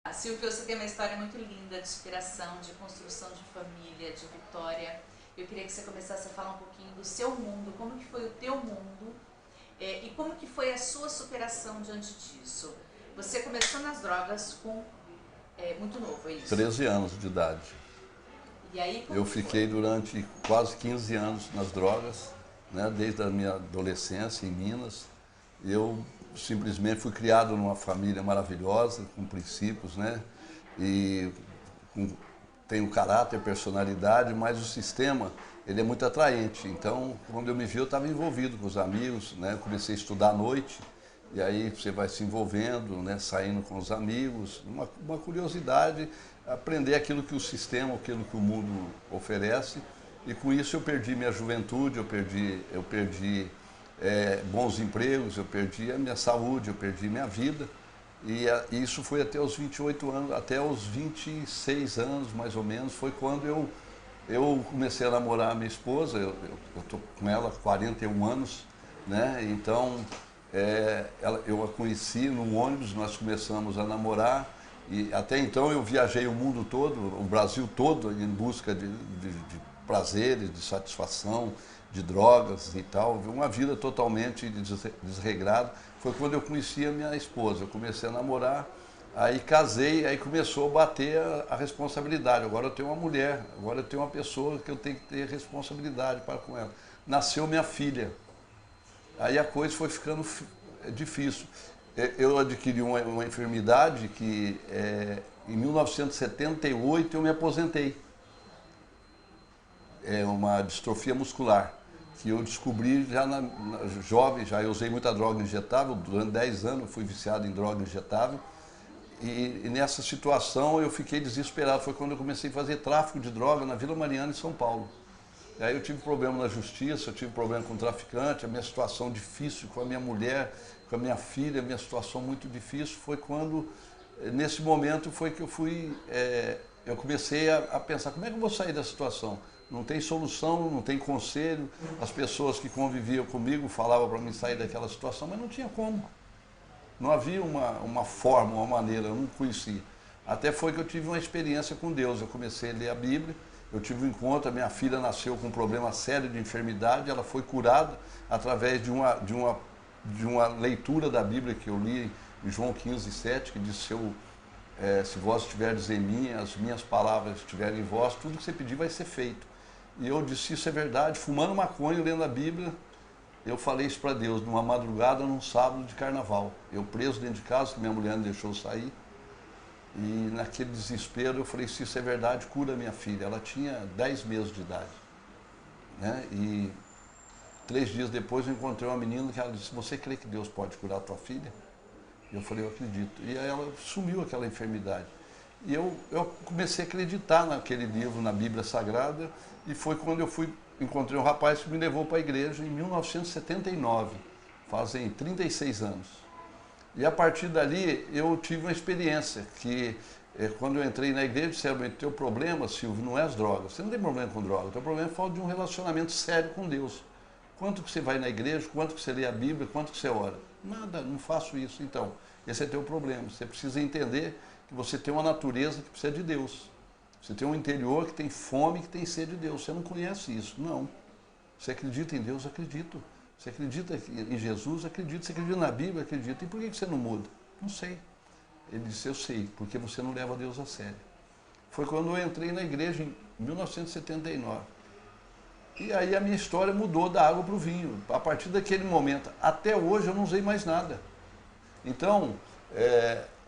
Silvio, você tem uma história muito linda de inspiração, de construção de família, de vitória. Eu queria que você começasse a falar um pouquinho do seu mundo, como que foi o teu mundo e como que foi a sua superação diante disso. Você começou nas drogas com muito novo, é isso? 13 anos de idade. E aí, como Eu que fiquei foi? durante quase 15 anos nas drogas, né, desde a minha adolescência em Minas. Eu simplesmente fui criado numa família maravilhosa, com princípios, né, e com, tenho caráter, personalidade, mas o sistema ele é muito atraente. Então, quando eu me vi, eu estava envolvido com os amigos, né, comecei a estudar à noite, e aí você vai se envolvendo, né, saindo com os amigos, uma curiosidade, aprender aquilo que o sistema, aquilo que o mundo oferece. E com isso eu perdi minha juventude, eu perdi bons empregos, eu perdi a minha saúde, eu perdi minha vida. E isso foi até os 28 anos, até os 26 anos mais ou menos, foi quando eu comecei a namorar a minha esposa. Eu estou com ela há 41 anos, né? Então eu a conheci num ônibus, nós começamos a namorar. E até então eu viajei o mundo todo, o Brasil todo, em busca de prazeres, de satisfação, de drogas e tal. Uma vida totalmente desregrada. Foi quando eu conheci a minha esposa. Eu comecei a namorar, aí casei, aí começou a bater a responsabilidade. Agora eu tenho uma mulher, agora eu tenho uma pessoa que eu tenho que ter responsabilidade para com ela. Nasceu minha filha. Aí a coisa foi ficando difícil. Eu adquiri uma enfermidade que em 1978 eu me aposentei. É uma distrofia muscular, que eu descobri já jovem, já eu usei muita droga injetável, durante 10 anos eu fui viciado em droga injetável. E nessa situação eu fiquei desesperado. Foi quando eu comecei a fazer tráfico de droga na Vila Mariana, em São Paulo. E aí eu tive problema na justiça, eu tive problema com o traficante, a minha situação difícil com a minha mulher, com a minha filha, a minha situação muito difícil. Foi quando, nesse momento, foi que eu comecei a pensar, como é que eu vou sair da situação? Não tem solução, não tem conselho. As pessoas que conviviam comigo falavam para mim sair daquela situação, mas não tinha como. Não havia uma forma, uma maneira, eu não conhecia. Até foi que eu tive uma experiência com Deus. Eu comecei a ler a Bíblia, eu tive um encontro, a minha filha nasceu com um problema sério de enfermidade, ela foi curada através de uma leitura da Bíblia que eu li em João 15:7, que diz, se vós estiverdes em mim, as minhas palavras estiverem em vós, tudo que você pedir vai ser feito. E eu disse, isso é verdade, fumando maconha, lendo a Bíblia. Eu falei isso para Deus, numa madrugada, num sábado de carnaval. Eu preso dentro de casa, que minha mulher não deixou sair. E naquele desespero eu falei, se isso é verdade, cura minha filha. Ela tinha 10 meses de idade, né? E 3 dias depois eu encontrei uma menina que ela disse, você crê que Deus pode curar a tua filha? E eu falei, eu acredito. E aí ela sumiu aquela enfermidade. E eu comecei a acreditar naquele livro, na Bíblia Sagrada, e foi quando encontrei um rapaz que me levou para a igreja em 1979, fazem 36 anos. E a partir dali eu tive uma experiência que quando eu entrei na igreja, disseram, o teu problema, Silvio, não é as drogas. Você não tem problema com droga, o teu problema é falta de um relacionamento sério com Deus. Quanto que você vai na igreja, quanto que você lê a Bíblia, quanto que você ora? Nada, não faço isso. Então, esse é teu problema. Você precisa entender que você tem uma natureza que precisa de Deus. Você tem um interior que tem fome, que tem sede de Deus. Você não conhece isso? Não. Você acredita em Deus? Acredito. Você acredita em Jesus? Acredito. Você acredita na Bíblia? Acredito. E por que você não muda? Não sei. Ele disse, eu sei, porque você não leva Deus a sério. Foi quando eu entrei na igreja em 1979. E aí a minha história mudou da água para o vinho. A partir daquele momento, até hoje eu não usei mais nada. Então,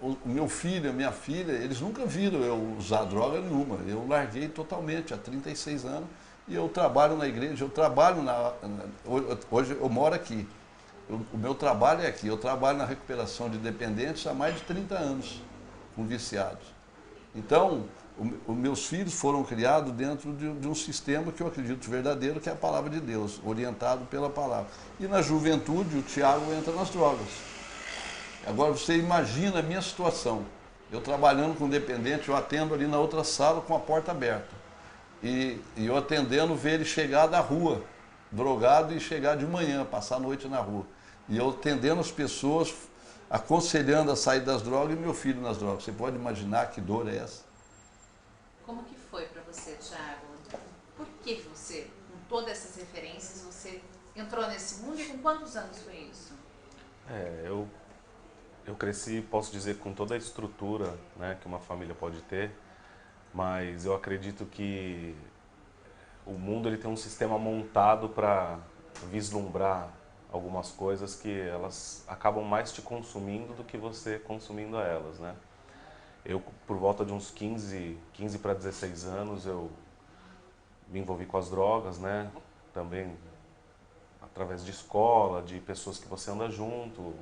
o meu filho, a minha filha, eles nunca viram eu usar droga nenhuma. Eu larguei totalmente há 36 anos e eu trabalho na igreja, hoje eu moro aqui. O meu trabalho é aqui, eu trabalho na recuperação de dependentes há mais de 30 anos, com viciados. Então, os meus filhos foram criados dentro de um sistema que eu acredito verdadeiro, que é a palavra de Deus, orientado pela palavra. E na juventude, o Tiago entra nas drogas. Agora você imagina a minha situação. Eu trabalhando com dependente, eu atendo ali na outra sala com a porta aberta. E eu atendendo, ver ele chegar da rua, drogado, e chegar de manhã, passar a noite na rua. E eu atendendo as pessoas, aconselhando a sair das drogas e meu filho nas drogas. Você pode imaginar que dor é essa? Como que foi para você, Thiago? Por que você, com todas essas referências, você entrou nesse mundo e com quantos anos foi isso? Eu cresci, posso dizer, com toda a estrutura, né, que uma família pode ter, mas eu acredito que o mundo ele tem um sistema montado para vislumbrar algumas coisas que elas acabam mais te consumindo do que você consumindo a elas, né? Eu, por volta de uns 15 para 16 anos, eu me envolvi com as drogas, né? Também através de escola, de pessoas que você anda junto,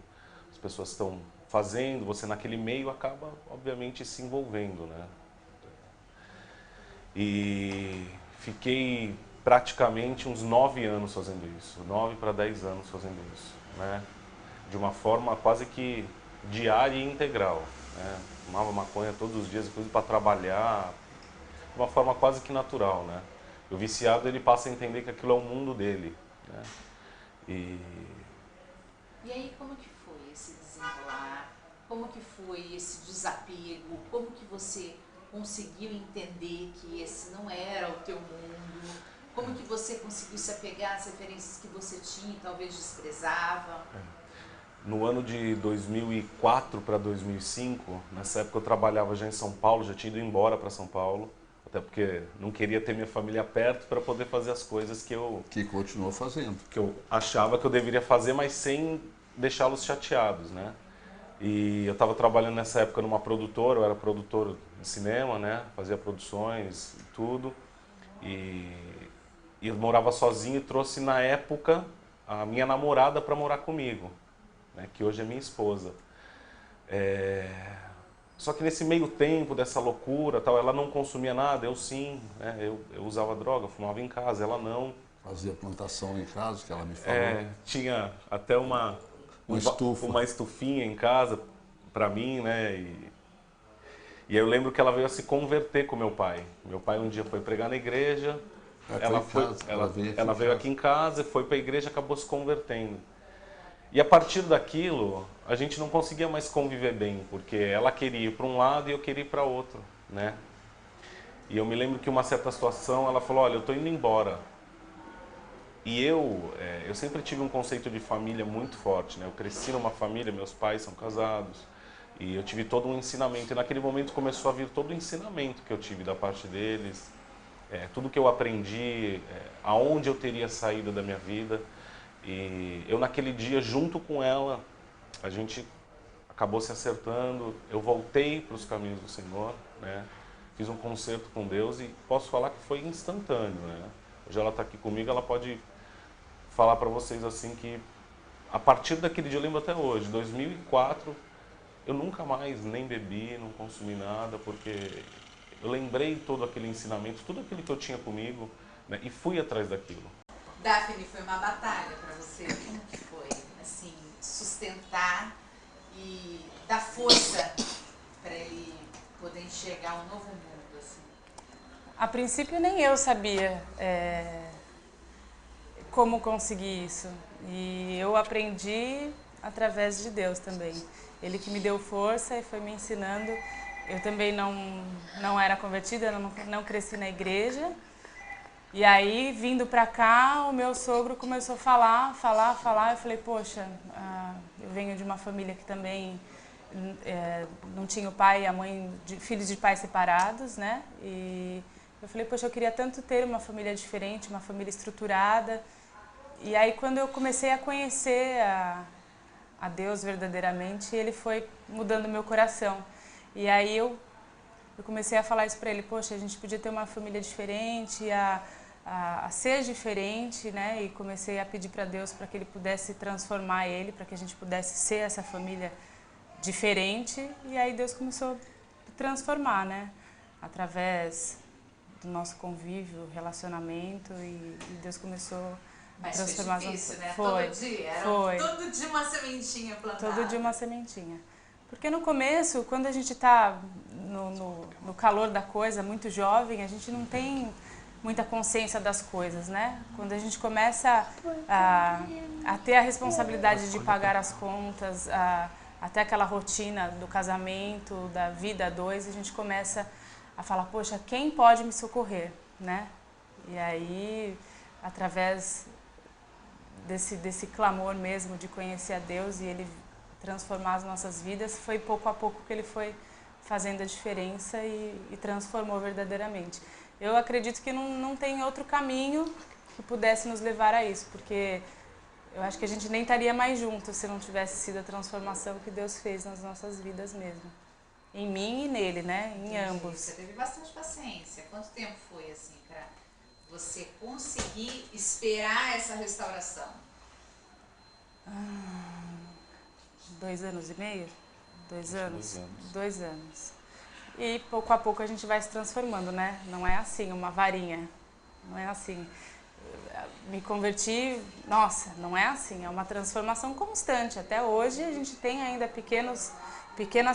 as pessoas estão fazendo, você naquele meio acaba, obviamente, se envolvendo, né? E fiquei praticamente uns 9 anos fazendo isso, 9 para 10 anos fazendo isso, né? De uma forma quase que diária e integral, né? Fumava maconha todos os dias, inclusive para trabalhar, de uma forma quase que natural, né? O viciado ele passa a entender que aquilo é o mundo dele, né? E aí, como que foi esse desenrolar? Como que foi esse desapego? Como que você conseguiu entender que esse não era o teu mundo? Como que você conseguiu se apegar às referências que você tinha e talvez desprezava? No ano de 2004 para 2005, nessa época eu trabalhava já em São Paulo, já tinha ido embora para São Paulo, até porque não queria ter minha família perto para poder fazer as coisas Que continuou fazendo. que eu achava que eu deveria fazer, mas sem deixá-los chateados, né? E eu estava trabalhando nessa época numa produtora, eu era produtor de cinema, né? Fazia produções e tudo. E eu morava sozinho e trouxe na época a minha namorada para morar comigo, né? Que hoje é minha esposa. Só que nesse meio tempo dessa loucura, tal, ela não consumia nada, eu sim, né? Eu usava droga, fumava em casa, ela não. Fazia plantação em casa, que ela me falou. Tinha até uma estufinha em casa para mim, né? E eu lembro que ela veio a se converter com meu pai. Meu pai um dia foi pregar na igreja, ela veio aqui em casa, foi para a igreja e acabou se convertendo. E a partir daquilo, a gente não conseguia mais conviver bem, porque ela queria ir para um lado e eu queria ir para outro, né? E eu me lembro que uma certa situação, ela falou, olha, eu estou indo embora. E eu sempre tive um conceito de família muito forte, né? Eu cresci numa família, meus pais são casados, e eu tive todo um ensinamento. E naquele momento começou a vir todo o ensinamento que eu tive da parte deles, tudo que eu aprendi, aonde eu teria saído da minha vida. E eu naquele dia, junto com ela, a gente acabou se acertando. Eu voltei para os caminhos do Senhor, né? Fiz um concerto com Deus e posso falar que foi instantâneo, né? Hoje ela está aqui comigo, ela pode falar para vocês assim que a partir daquele dia, eu lembro até hoje, 2004, eu nunca mais nem bebi, não consumi nada, porque eu lembrei todo aquele ensinamento, tudo aquilo que eu tinha comigo, né, e fui atrás daquilo. Daphne, foi uma batalha para você? Como que foi, assim, sustentar e dar força para ele poder enxergar um novo mundo, assim? A princípio nem eu sabia como conseguir isso. E eu aprendi através de Deus também. Ele que me deu força e foi me ensinando. Eu também não era convertida, não cresci na igreja. E aí, vindo pra cá, o meu sogro começou a falar. Eu falei, poxa, eu venho de uma família que também não tinha o pai e a mãe, filhos de pais separados, né? E eu falei, poxa, eu queria tanto ter uma família diferente, uma família estruturada. E aí, quando eu comecei a conhecer a Deus verdadeiramente, ele foi mudando meu coração. E aí eu comecei a falar isso para ele, poxa, a gente podia ter uma família diferente, a ser diferente, né? E comecei a pedir para Deus para que ele pudesse transformar ele, para que a gente pudesse ser essa família diferente. E aí Deus começou a transformar, né? Através do nosso convívio, relacionamento, e Deus começou a transformar. Mas foi difícil, né? Foi, todo dia, foi. Todo dia uma sementinha plantada. Todo dia uma sementinha. Porque no começo, quando a gente está no calor da coisa, muito jovem, a gente não tem muita consciência das coisas, né? Quando a gente começa a ter a responsabilidade de pagar as contas, até aquela rotina do casamento, da vida a dois, a gente começa a falar, poxa, quem pode me socorrer, né? E aí, através desse clamor mesmo de conhecer a Deus e Ele transformar as nossas vidas, foi pouco a pouco que Ele foi fazendo a diferença e transformou verdadeiramente. Eu acredito que não tem outro caminho que pudesse nos levar a isso, porque eu acho que a gente nem estaria mais juntos se não tivesse sido a transformação que Deus fez nas nossas vidas mesmo. Em mim e nele, né? Em ambos. Você teve bastante paciência. Quanto tempo foi assim para você conseguir esperar essa restauração? 2 anos e meio? 2 anos? 2 anos. E pouco a pouco a gente vai se transformando, né? Não é assim, uma varinha. Não é assim. Me converti, nossa, não é assim. É uma transformação constante. Até hoje a gente tem ainda pequenas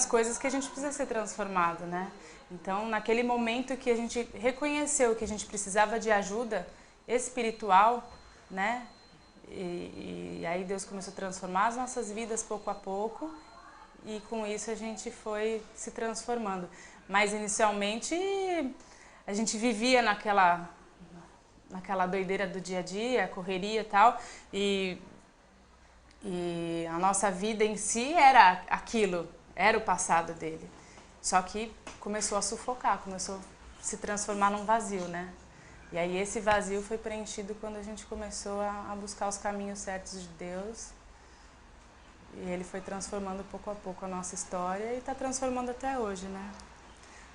coisas que a gente precisa ser transformado, né? Então, naquele momento que a gente reconheceu que a gente precisava de ajuda espiritual, né? E aí Deus começou a transformar as nossas vidas pouco a pouco e com isso a gente foi se transformando. Mas inicialmente a gente vivia naquela doideira do dia a dia, correria e tal, e a nossa vida em si era aquilo, era o passado dele. Só que começou a sufocar, começou a se transformar num vazio, né? E aí esse vazio foi preenchido quando a gente começou a buscar os caminhos certos de Deus. E Ele foi transformando pouco a pouco a nossa história e está transformando até hoje, né?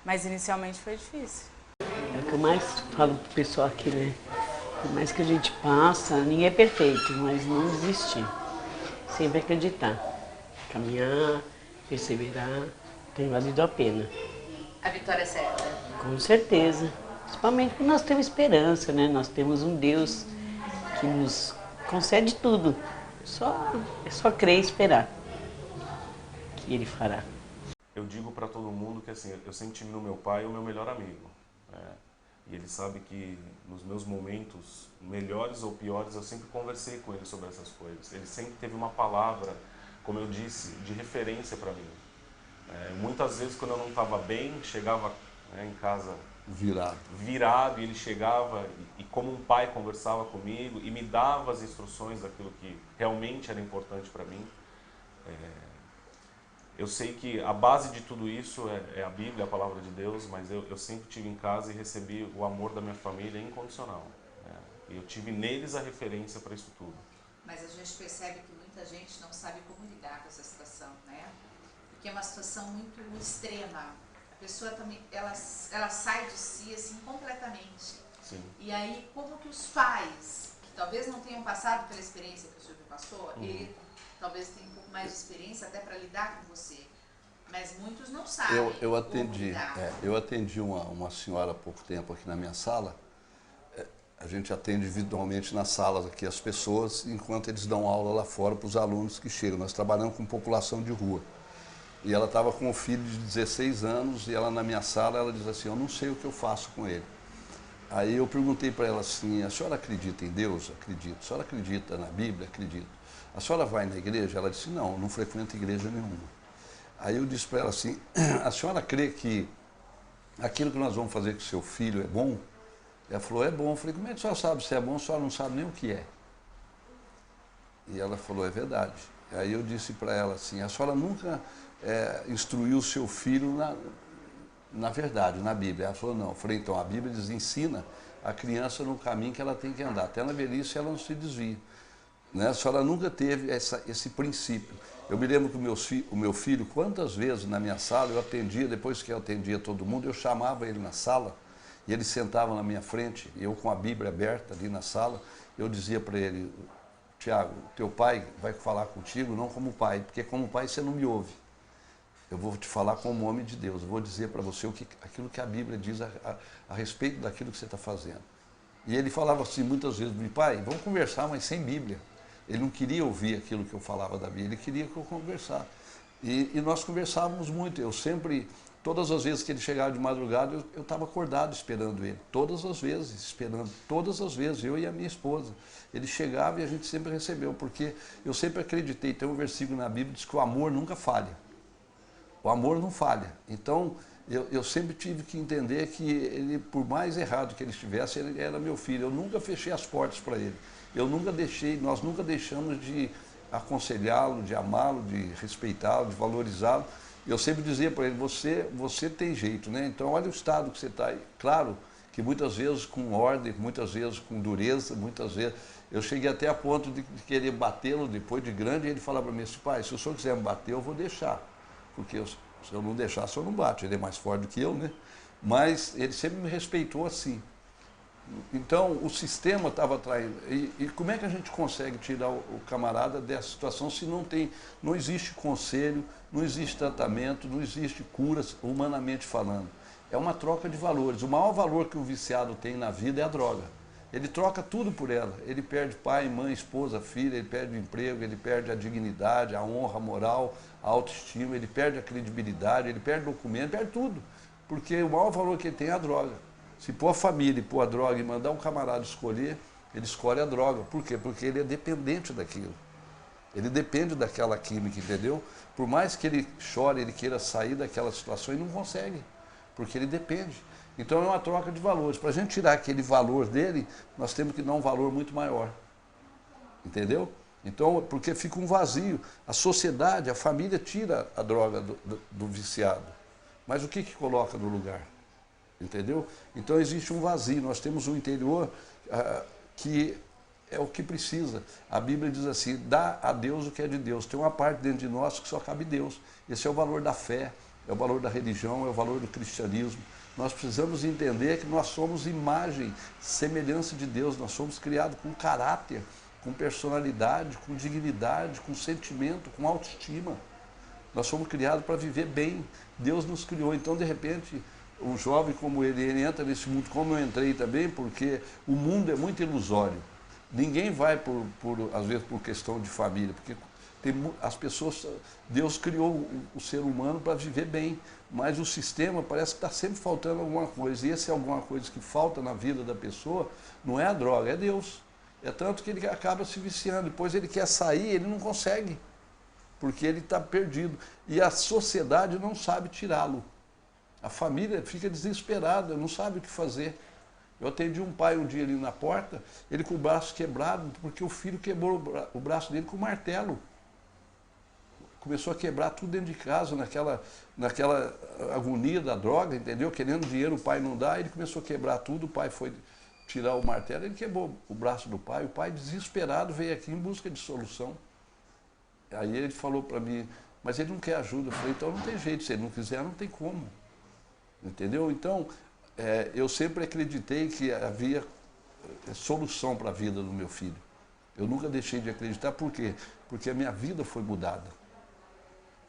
Mas inicialmente foi difícil. É o que eu mais falo pro pessoal aqui, né? Por mais que a gente passa, ninguém é perfeito, mas não desistir. Sempre acreditar. Caminhar, perseverar, tem valido a pena. A vitória é certa? Com certeza. Principalmente porque nós temos esperança, né? Nós temos um Deus que nos concede tudo. É só crer e esperar que Ele fará. Eu digo para todo mundo que assim, eu sempre tive no meu pai o meu melhor amigo. Né? E ele sabe que nos meus momentos melhores ou piores eu sempre conversei com ele sobre essas coisas. Ele sempre teve uma palavra, como eu disse, de referência para mim. Muitas vezes quando eu não estava bem, chegava em casa virado e ele chegava e como um pai conversava comigo e me dava as instruções daquilo que realmente era importante para mim. Eu sei que a base de tudo isso é a Bíblia, a Palavra de Deus, mas eu sempre tive em casa e recebi o amor da minha família incondicional. Né? E eu tive neles a referência para isso tudo. Mas a gente percebe que muita gente não sabe como lidar com essa situação, né? Porque é uma situação muito extrema. A pessoa também, ela sai de si assim completamente. Sim. E aí, como que os pais, que talvez não tenham passado pela experiência que o Silvio passou, ele talvez tenha um pouco mais de experiência até para lidar com você, mas muitos não sabem eu atendi, como lidar. eu atendi uma senhora há pouco tempo aqui na minha sala. A gente atende individualmente nas salas aqui as pessoas, enquanto eles dão aula lá fora para os alunos que chegam. Nós trabalhamos com população de rua. E ela estava com um filho de 16 anos e ela na minha sala, ela diz assim, eu não sei o que eu faço com ele. Aí eu perguntei para ela assim, a senhora acredita em Deus? Acredito. A senhora acredita na Bíblia? Acredito. A senhora vai na igreja? Ela disse, não, eu não frequento igreja nenhuma. Aí eu disse para ela assim, a senhora crê que aquilo que nós vamos fazer com o seu filho é bom? Ela falou, é bom. Eu falei, como é que a senhora sabe se é bom? A senhora não sabe nem o que é. E ela falou, é verdade. Aí eu disse para ela assim, a senhora nunca instruiu o seu filho na verdade, na Bíblia. Ela falou, não. Eu falei, então, a Bíblia ensina a criança no caminho que ela tem que andar. Até na velhice ela não se desvia. Né? A senhora nunca teve esse princípio. Eu me lembro que o meu filho, quantas vezes na minha sala, eu atendia, depois que eu atendia todo mundo, eu chamava ele na sala, e ele sentava na minha frente, eu com a Bíblia aberta ali na sala, eu dizia para ele, Tiago, teu pai vai falar contigo não como pai, porque como pai você não me ouve. Eu vou te falar como homem de Deus, eu vou dizer para você aquilo que a Bíblia diz a respeito daquilo que você está fazendo. E ele falava assim muitas vezes, pai, vamos conversar, mas sem Bíblia. Ele não queria ouvir aquilo que eu falava da Bíblia, ele queria que eu conversasse. E nós conversávamos muito, eu sempre todas as vezes que ele chegava de madrugada, eu estava acordado esperando ele. Todas as vezes, esperando, todas as vezes, eu e a minha esposa. Ele chegava e a gente sempre recebeu, porque eu sempre acreditei, tem um versículo na Bíblia que diz que o amor nunca falha. O amor não falha. Então, eu sempre tive que entender que ele, por mais errado que ele estivesse, ele era meu filho. Eu nunca fechei as portas para ele. Nós nunca deixamos de aconselhá-lo, de amá-lo, de respeitá-lo, de valorizá-lo. Eu sempre dizia para ele, você tem jeito, né? Então olha o estado que você está aí. Claro que muitas vezes com ordem, muitas vezes com dureza, muitas vezes... Eu cheguei até a ponto de querer batê-lo depois de grande, e ele falava para mim assim, pai, se o senhor quiser me bater, eu vou deixar. Porque se eu não deixar, o senhor não bate. Ele é mais forte do que eu, né? Mas ele sempre me respeitou assim. Então, o sistema estava atraindo. E como é que a gente consegue tirar o camarada dessa situação se não existe conselho, não existe tratamento, não existe curas, humanamente falando? É uma troca de valores. O maior valor que o viciado tem na vida é a droga. Ele troca tudo por ela. Ele perde pai, mãe, esposa, filha, ele perde o emprego, ele perde a dignidade, a honra, a moral, a autoestima, ele perde a credibilidade, ele perde documento, ele perde tudo. Porque o maior valor que ele tem é a droga. Se pôr a família e pôr a droga e mandar um camarada escolher, ele escolhe a droga. Por quê? Porque ele é dependente daquilo. Ele depende daquela química, entendeu? Por mais que ele chore, ele queira sair daquela situação, ele não consegue, porque ele depende. Então é uma troca de valores. Para a gente tirar aquele valor dele, nós temos que dar um valor muito maior. Entendeu? Então, porque fica um vazio. A sociedade, a família tira a droga do viciado. Mas o que coloca no lugar? Entendeu? Então existe um vazio. Nós temos um interior que é o que precisa. A Bíblia diz assim, dá a Deus o que é de Deus. Tem uma parte dentro de nós que só cabe Deus. Esse é o valor da fé, é o valor da religião, é o valor do cristianismo. Nós precisamos entender que nós somos imagem, semelhança de Deus. Nós somos criados com caráter, com personalidade, com dignidade, com sentimento, com autoestima. Nós somos criados para viver bem. Deus nos criou. Então, de repente, um jovem como ele entra nesse mundo, como eu entrei também, porque o mundo é muito ilusório. Ninguém vai, às vezes, por questão de família, porque as pessoas, Deus criou o ser humano para viver bem, mas o sistema parece que está sempre faltando alguma coisa. E essa é alguma coisa que falta na vida da pessoa, não é a droga, é Deus. É tanto que ele acaba se viciando, depois ele quer sair, ele não consegue, porque ele está perdido. E a sociedade não sabe tirá-lo. A família fica desesperada, não sabe o que fazer. Eu atendi um pai um dia ali na porta, ele com o braço quebrado, porque o filho quebrou o braço dele com martelo. Começou a quebrar tudo dentro de casa, naquela agonia da droga, entendeu? Querendo dinheiro, o pai não dá, ele começou a quebrar tudo, o pai foi tirar o martelo, ele quebrou o braço do pai, o pai desesperado veio aqui em busca de solução. Aí ele falou para mim, mas ele não quer ajuda. Eu falei, então não tem jeito, se ele não quiser, não tem como. Entendeu? Então, eu sempre acreditei que havia solução para a vida do meu filho. Eu nunca deixei de acreditar, por quê? Porque a minha vida foi mudada.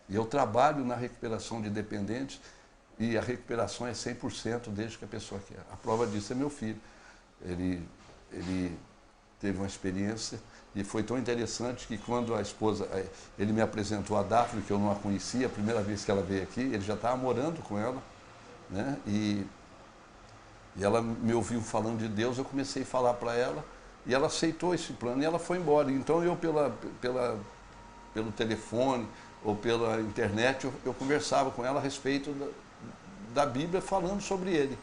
E eu trabalho na recuperação de dependentes e a recuperação é 100% desde que a pessoa quer. A prova disso é meu filho. Ele teve uma experiência e foi tão interessante que quando a esposa, ele me apresentou a Daphne, que eu não a conhecia, a primeira vez que ela veio aqui, ele já estava morando com ela, né? E ela me ouviu falando de Deus, eu comecei a falar para ela e ela aceitou esse plano e ela foi embora. Então eu pelo telefone ou pela internet eu conversava com ela a respeito da Bíblia, falando sobre ele.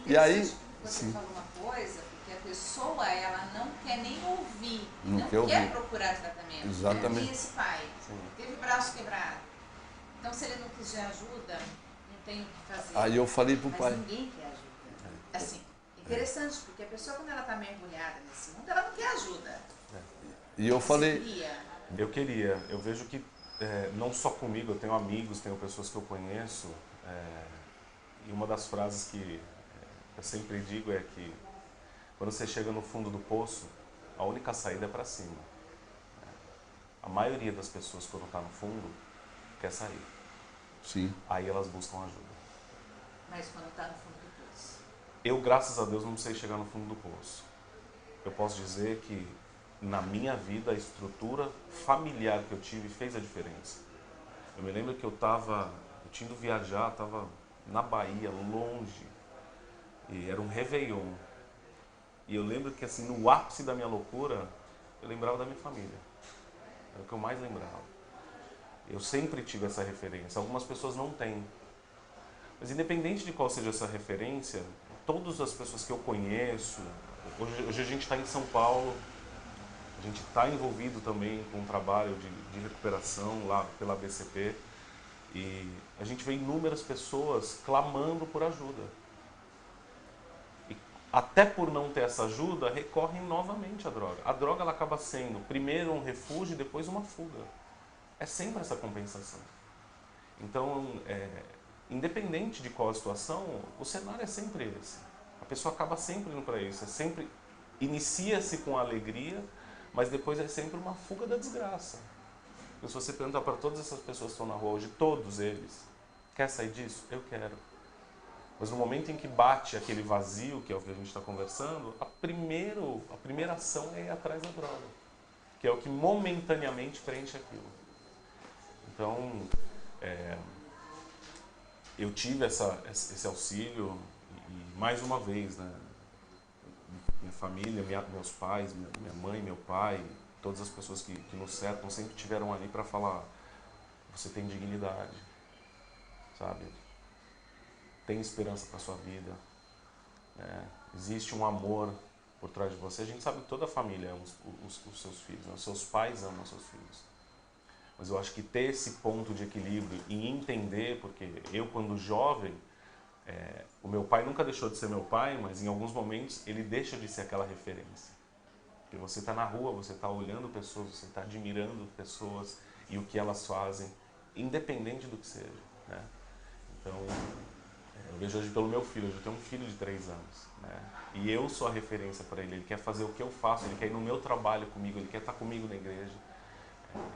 E aí você falou uma coisa, porque a pessoa ela não quer nem ouvir, não quer procurar tratamento. Exatamente. E esse pai teve o braço quebrado. Então se ele não quiser ajuda, não tem o que fazer. Aí eu falei pro pai. Mas ninguém quer ajuda. Assim, interessante, porque a pessoa quando ela está mergulhada nesse mundo, ela não quer ajuda. E eu falei. Eu queria. Eu vejo que não só comigo, eu tenho amigos, tenho pessoas que eu conheço, e uma das frases que eu sempre digo é que quando você chega no fundo do poço, a única saída é para cima. A maioria das pessoas quando está no fundo quer sair. Sim. Aí elas buscam ajuda. Mas quando está no fundo do poço? Eu, graças a Deus, não precisei chegar no fundo do poço. Eu posso dizer que na minha vida, a estrutura familiar que eu tive fez a diferença. Eu me lembro que eu tinha ido viajar, estava na Bahia, longe. E era um Réveillon. E eu lembro que assim, no ápice da minha loucura, eu lembrava da minha família. Era o que eu mais lembrava. Eu sempre tive essa referência. Algumas pessoas não têm. Mas independente de qual seja essa referência, todas as pessoas que eu conheço, hoje a gente está em São Paulo, a gente está envolvido também com um trabalho de recuperação lá pela BCP, e a gente vê inúmeras pessoas clamando por ajuda. E até por não ter essa ajuda, recorrem novamente à droga. A droga ela acaba sendo primeiro um refúgio e depois uma fuga. É sempre essa compensação. Então, independente de qual a situação, o cenário é sempre esse. A pessoa acaba sempre indo para isso. É sempre inicia-se com alegria, mas depois é sempre uma fuga da desgraça. Porque se você perguntar para todas essas pessoas que estão na rua hoje, todos eles, quer sair disso? Eu quero. Mas no momento em que bate aquele vazio, que é o que a gente está conversando, a primeira ação é ir atrás da droga, que é o que momentaneamente preenche aquilo. Então, eu tive esse auxílio e mais uma vez, né, minha família, meus pais, minha mãe, meu pai, todas as pessoas que nos cercam sempre estiveram ali para falar: você tem dignidade, sabe? Tem esperança para sua vida, né? Existe um amor por trás de você. A gente sabe que toda a família ama os seus filhos, né? Os seus pais amam os seus filhos. Mas eu acho que ter esse ponto de equilíbrio e entender, porque eu quando jovem, o meu pai nunca deixou de ser meu pai, mas em alguns momentos ele deixa de ser aquela referência. Porque você está na rua, você está olhando pessoas, você está admirando pessoas e o que elas fazem, independente do que seja, né? Então, eu vejo hoje pelo meu filho, eu tenho um filho de 3 anos, né? E eu sou a referência para ele quer fazer o que eu faço, ele quer ir no meu trabalho comigo, ele quer estar comigo na igreja.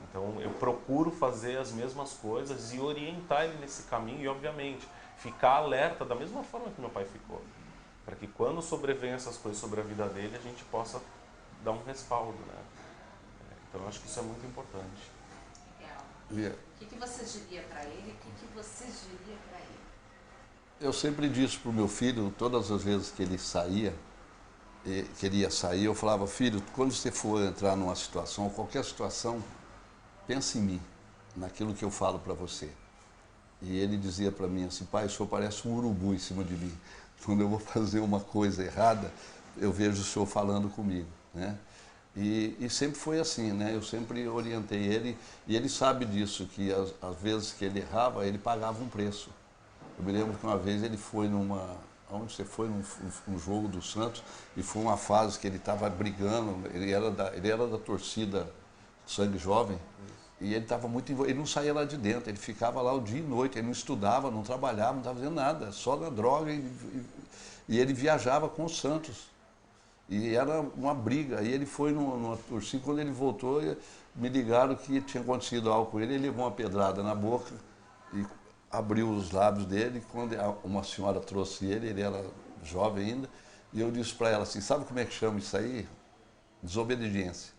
Então eu procuro fazer as mesmas coisas e orientar ele nesse caminho e, obviamente, ficar alerta da mesma forma que meu pai ficou, para que quando sobrevenham essas coisas sobre a vida dele, a gente possa dar um respaldo, né? Então eu acho que isso é muito importante. Legal. O que você diria para ele? O que você diria para ele? Eu sempre disse para o meu filho, todas as vezes que ele saía, queria sair, eu falava: filho, quando você for entrar numa situação, qualquer situação, pensa em mim, naquilo que eu falo para você. E ele dizia para mim assim: pai, o senhor parece um urubu em cima de mim. Quando eu vou fazer uma coisa errada, eu vejo o senhor falando comigo, né? E sempre foi assim, né? Eu sempre orientei ele, e ele sabe disso, que às vezes que ele errava, ele pagava um preço. Eu me lembro que uma vez ele foi onde você foi? Num jogo do Santos, e foi uma fase que ele estava brigando, ele era da torcida Sangue Jovem, e ele estava muito envolvido, ele não saía lá de dentro, ele ficava lá o dia e noite, ele não estudava, não trabalhava, não estava fazendo nada, só na droga, e ele viajava com o Santos. E era uma briga. E ele foi numa torcida, quando ele voltou, me ligaram que tinha acontecido algo com ele, ele levou uma pedrada na boca e abriu os lábios dele. Quando uma senhora trouxe ele era jovem ainda, e eu disse para ela assim: sabe como é que chama isso aí? Desobediência.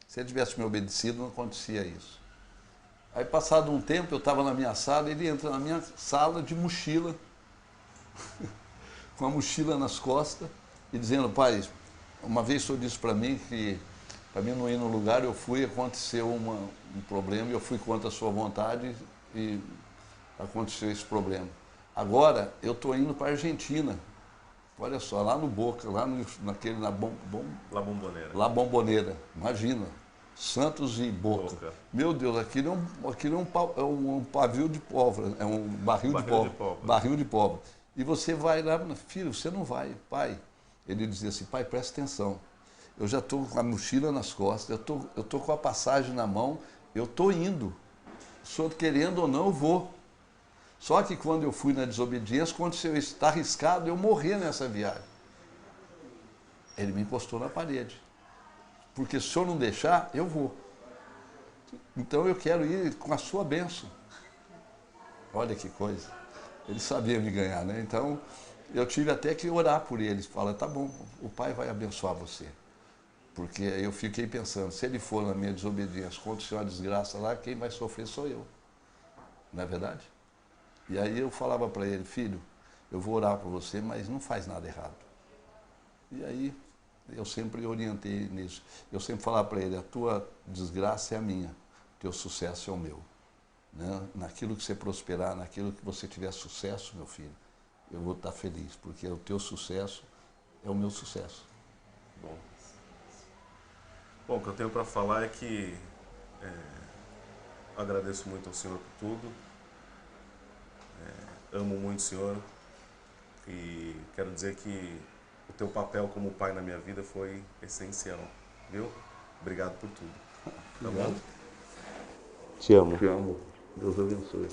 Se ele tivesse me obedecido, não acontecia isso. Aí, passado um tempo, eu estava na minha sala, ele entra na minha sala de mochila, com a mochila nas costas, e dizendo: pai, uma vez o senhor disse para mim que para mim não ir no lugar, eu fui, aconteceu um problema, eu fui contra a sua vontade e aconteceu esse problema. Agora eu estou indo para a Argentina, olha só, lá no Boca, lá La Bombonera, imagina, Santos e Boca. Meu Deus, aquilo é um pavio de pólvora, é um barril de pólvora. E você vai lá, filho, você não vai, pai. Ele dizia assim: pai, presta atenção, eu já estou com a mochila nas costas, eu estou com a passagem na mão, eu estou indo, o senhor querendo ou não, eu vou. Só que quando eu fui na desobediência, aconteceu isso, está arriscado eu morrer nessa viagem. Ele me encostou na parede, porque se o senhor não deixar, eu vou. Então eu quero ir com a sua bênção. Olha que coisa, ele sabia me ganhar, né? Então eu tive até que orar por ele, falar: tá bom, o pai vai abençoar você. Porque eu fiquei pensando, se ele for na minha desobediência, acontecer uma desgraça lá, quem vai sofrer sou eu. Não é verdade? E aí eu falava para ele, filho, eu vou orar por você, mas não faz nada errado. E aí eu sempre orientei nisso. Eu sempre falava para ele, a tua desgraça é a minha, o teu sucesso é o meu. Né? Naquilo que você prosperar, naquilo que você tiver sucesso, meu filho, eu vou estar feliz, porque o teu sucesso é o meu sucesso. Bom, o que eu tenho para falar é que agradeço muito ao Senhor por tudo, amo muito o Senhor e quero dizer que o teu papel como pai na minha vida foi essencial, viu? Obrigado por tudo. Tá bom? Te amo. Te amo. Deus abençoe.